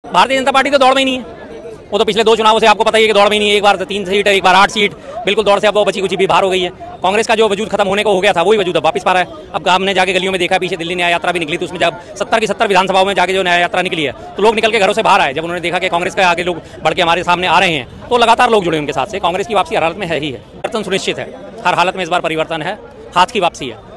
Bharatiya Janata party तो दौड़ में ही नहीं है। वो तो पिछले 2 चुनावों से आपको पता ही है कि दौड़ में ही नहीं है। एक बार 3 सीट, एक बार 8 सीट, बिल्कुल दौड़ से अब वो बची कुछ भी बाहर हो गई है। कांग्रेस का जो वजूद खत्म होने को हो गया था वही वजूद अब वापस पा रहा है। अब हमने जाके गलियों में देखा, पीछे दिल्ली न्याय यात्रा भी निकली, तो उसमें जब 70 की 70 विधानसभाओं में जाके जो न्याय यात्रा निकली है तो लोग निकल के घरों से बाहर आए। जब उन्होंने देखा कि कांग्रेस का आगे लोग बढ़ के हमारे सामने आ रहे हैं तो लगातार लोग जुड़े उनके साथ से। कांग्रेस की वापसी हर हालत में है ही है, परिवर्तन सुनिश्चित है। हर हालत में इस बार परिवर्तन है, हाथ की वापसी है।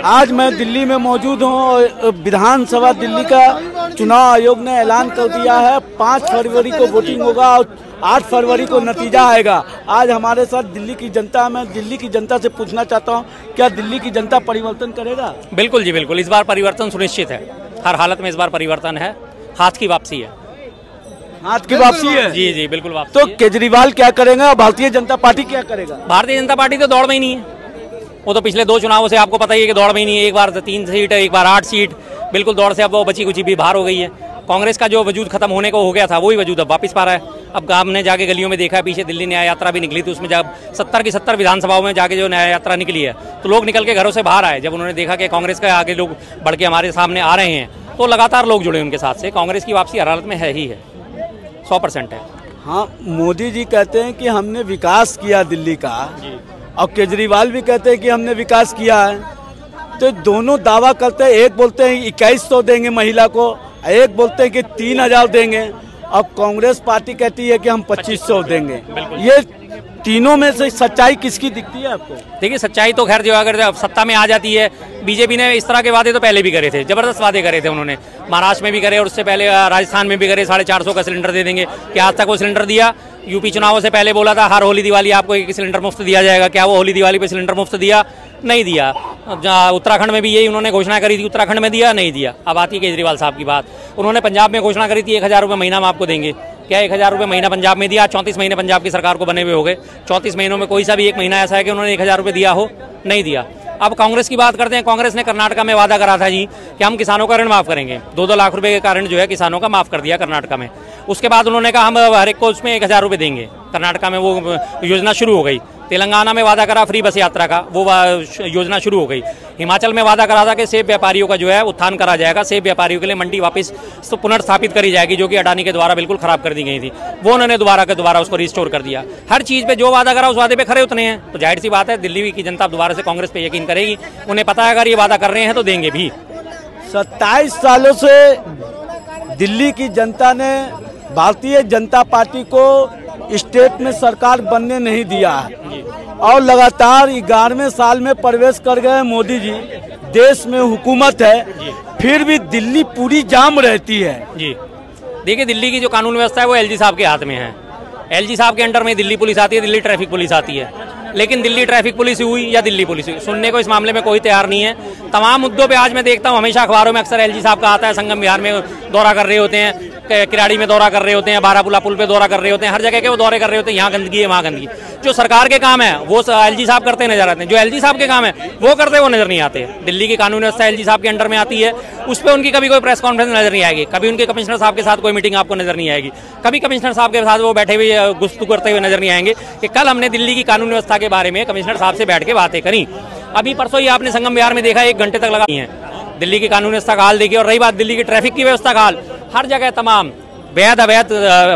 आज मैं दिल्ली में मौजूद हूँ। विधानसभा दिल्ली का चुनाव आयोग ने ऐलान कर दिया है 5 फरवरी को वोटिंग होगा और 8 फरवरी को नतीजा आएगा। आज हमारे साथ दिल्ली की जनता, मैं दिल्ली की जनता से पूछना चाहता हूँ, क्या दिल्ली की जनता परिवर्तन करेगा? बिल्कुल जी बिल्कुल, इस बार परिवर्तन सुनिश्चित है। हर हालत में इस बार परिवर्तन है, हाथ की वापसी है। हाथ की वापसी है? जी जी बिल्कुल वापसी। तो केजरीवाल क्या करेगा, भारतीय जनता पार्टी क्या करेगा? भारतीय जनता पार्टी तो दौड़ में ही नहीं है। वो तो पिछले 2 चुनावों से आपको पता ही है कि दौड़ में ही नहीं है। एक बार 3 सीट, एक बार 8 सीट, बिल्कुल दौड़ से अब वो बची कुछ भी बाहर हो गई है। कांग्रेस का जो वजूद खत्म होने को हो गया था वही वजूद अब वापस पा रहा है। अब हमने जाके गलियों में देखा, पीछे दिल्ली न्याय यात्रा भी निकली, तो उसमें जब 70 की 70 विधानसभाओं में जाके जो न्याय यात्रा निकली है तो लोग निकल के घरों से बाहर आए। जब उन्होंने देखा कि कांग्रेस के आगे लोग बढ़ के हमारे सामने आ रहे हैं तो लगातार लोग जुड़े उनके साथ से। कांग्रेस की वापसी हर हालत में है ही है, 100% है। हाँ, मोदी जी कहते हैं कि हमने विकास किया दिल्ली का, और केजरीवाल भी कहते हैं कि हमने विकास किया है। तो दोनों दावा करते हैं, एक बोलते हैं 2100 देंगे महिला को, एक बोलते हैं कि 3000 देंगे, और कांग्रेस पार्टी कहती है कि हम 2500 देंगे। ये तीनों में से सच्चाई किसकी दिखती है आपको? देखिए, सच्चाई तो खैर जो अगर सत्ता में आ जाती है, बीजेपी ने इस तरह के वादे तो पहले भी करे थे, जबरदस्त वादे करे थे उन्होंने। महाराष्ट्र में भी करे और उससे पहले राजस्थान में भी करे, 450 का सिलेंडर दे देंगे। क्या आज तक वो सिलेंडर दिया? यूपी चुनावों से पहले बोला था हर होली दिवाली आपको 1 सिलेंडर मुफ्त दिया जाएगा। क्या वो होली दिवाली पे सिलेंडर मुफ्त दिया? नहीं दिया। उत्तराखंड में भी यही उन्होंने घोषणा करी थी, उत्तराखंड में दिया? नहीं दिया। अब आती है केजरीवाल साहब की बात। उन्होंने पंजाब में घोषणा करी थी 1000 रुपये महीना हम आपको देंगे। क्या 1000 रुपये महीना पंजाब में दिया? 34 महीने पंजाब की सरकार को बने हुए हो गए। 34 महीनों में कोई सा भी एक महीना ऐसा है कि उन्होंने 1000 रुपये दिया हो? नहीं दिया। अब कांग्रेस की बात करते हैं। कांग्रेस ने कर्नाटका में वादा करा था जी कि हम किसानों का ऋण माफ करेंगे। 2-2 लाख रुपए का ऋण जो है किसानों का माफ कर दिया कर्नाटका में। उसके बाद उन्होंने कहा हम हर एक को उसमें 1000 रुपये देंगे। कर्नाटका में वो योजना शुरू हो गई। तेलंगाना में वादा करा फ्री बस यात्रा का, वो योजना शुरू हो गई। हिमाचल में वादा करा था कि सेब व्यापारियों का जो है उत्थान करा जाएगा, सेब व्यापारियों के लिए मंडी वापस तो पुनर्स्थापित करी जाएगी, जो कि अडानी के द्वारा बिल्कुल खराब कर दी गई थी। वो उन्होंने दोबारा उसको रिस्टोर कर दिया। हर चीज़ पे जो वादा करा उस वादे पे खरे उतने हैं। तो जाहिर सी बात है दिल्ली की जनता दोबारा से कांग्रेस पे यकीन करेगी। उन्हें पता है अगर ये वादा कर रहे हैं तो देंगे भी। 27 सालों से दिल्ली की जनता ने भारतीय जनता पार्टी को स्टेट में सरकार बनने नहीं दिया है, और लगातार 11वें साल में प्रवेश कर गए मोदी जी। देश में हुकूमत है, फिर भी दिल्ली पूरी जाम रहती है। जी देखिए, दिल्ली की जो कानून व्यवस्था है वो एलजी साहब के हाथ में है। एलजी साहब के अंडर में दिल्ली पुलिस आती है, दिल्ली ट्रैफिक पुलिस आती है। लेकिन दिल्ली ट्रैफिक पुलिस हुई या दिल्ली पुलिस हुई, सुनने को इस मामले में कोई तैयार नहीं है। तमाम मुद्दों पे आज मैं देखता हूँ हमेशा अखबारों में अक्सर एलजी साहब का आता है। संगम विहार में दौरा कर रहे होते हैं, किराड़ी में दौरा कर रहे होते हैं, बारापुला पुल पे दौरा कर रहे होते हैं, हर जगह के वो दौरे कर रहे होते हैं। यहाँ गंदगी है, वहाँ गंदगी। जो सरकार के काम है वो एलजी साहब करते नजर आते हैं, जो एलजी साहब के काम है वो करते वो नजर नहीं आते। दिल्ली की कानून व्यवस्था एलजी साहब के अंडर में आती है, उस पर उनकी कभी कोई प्रेस कॉन्फ्रेंस नजर नहीं आएगी, कभी उनके कमिश्नर साहब के साथ कोई मीटिंग आपको नजर नहीं आएगी, कभी कमिश्नर साहब के साथ वो बैठे हुए गुफ्तगू करते हुए नजर नहीं आएंगे कि कल हमने दिल्ली की कानून व्यवस्था के बारे में कमिश्नर साहब से बैठ के बातें करी। अभी परसों ही आपने संगम विहार में देखा 1 घंटे तक लगा है। दिल्ली की कानून व्यवस्था का हाल देखिए। और रही बात दिल्ली की ट्रैफिक की व्यवस्था का हाल, हर जगह तमाम वैध अवैध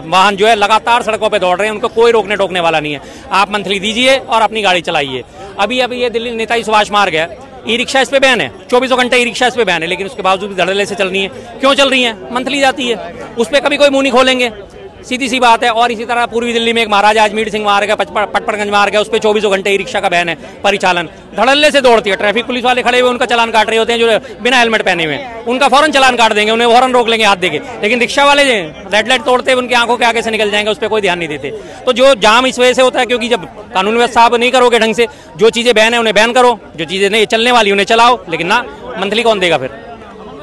वाहन जो है लगातार सड़कों पे दौड़ रहे हैं, उनको कोई रोकने टोकने वाला नहीं है। आप मंथली दीजिए और अपनी गाड़ी चलाइए। अभी ये दिल्ली नेताजी सुभाष मार्ग है, ई रिक्शा इस पे बैन है, 24 घंटे ई रिक्शा इस पे बैन है, लेकिन उसके बावजूद भी धड़ल्ले से चल रही है। क्यों चल रही है? मंथली जाती है, उस पर कभी कोई मुंह नहीं खोलेंगे, सीधी सी बात है। और इसी तरह पूर्वी दिल्ली में एक महाराजा अजमेर सिंह मार्ग है, पटपड़गंज मार्ग है, उस पर 24 घंटे ई रिक्शा का बैन है, परिचालन धड़ल्ले से दौड़ती है। ट्रैफिक पुलिस वाले खड़े हुए उनका चालान काट रहे होते हैं, जो बिना हेलमेट पहने हुए, उनका फौरन चालान काट देंगे, उन्हें फौरन रोक लेंगे हाथ देके। लेकिन रिक्शा वाले रेड लाइट तोड़ते हैं, उनकी आंखों के आगे से निकल जाएंगे, उस पर कोई ध्यान नहीं देते। तो जो जाम इस वजह से होता है क्योंकि जब कानून व्यवस्था आप नहीं करोगे ढंग से, जो चीजें बैन है उन्हें बैन करो, जो चीजें नहीं चलने वाली उन्हें चलाओ, लेकिन ना मंथली कौन देगा फिर?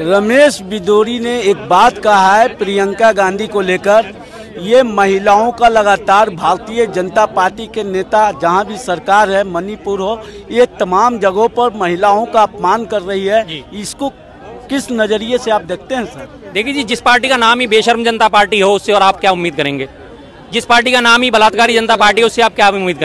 रमेश बिदोरी ने एक बात कहा है प्रियंका गांधी को लेकर, ये महिलाओं का लगातार भारतीय जनता पार्टी के नेता जहां भी सरकार है, मणिपुर हो, ये तमाम जगहों पर महिलाओं का अपमान कर रही है। इसको किस नजरिए से आप देखते हैं सर? देखिए जी, जिस पार्टी का नाम ही बेशर्म जनता पार्टी हो, उससे और आप क्या उम्मीद करेंगे? जिस पार्टी का नाम ही बलात्कारी जनता पार्टी हो, उससे आप क्या उम्मीद करेंगे?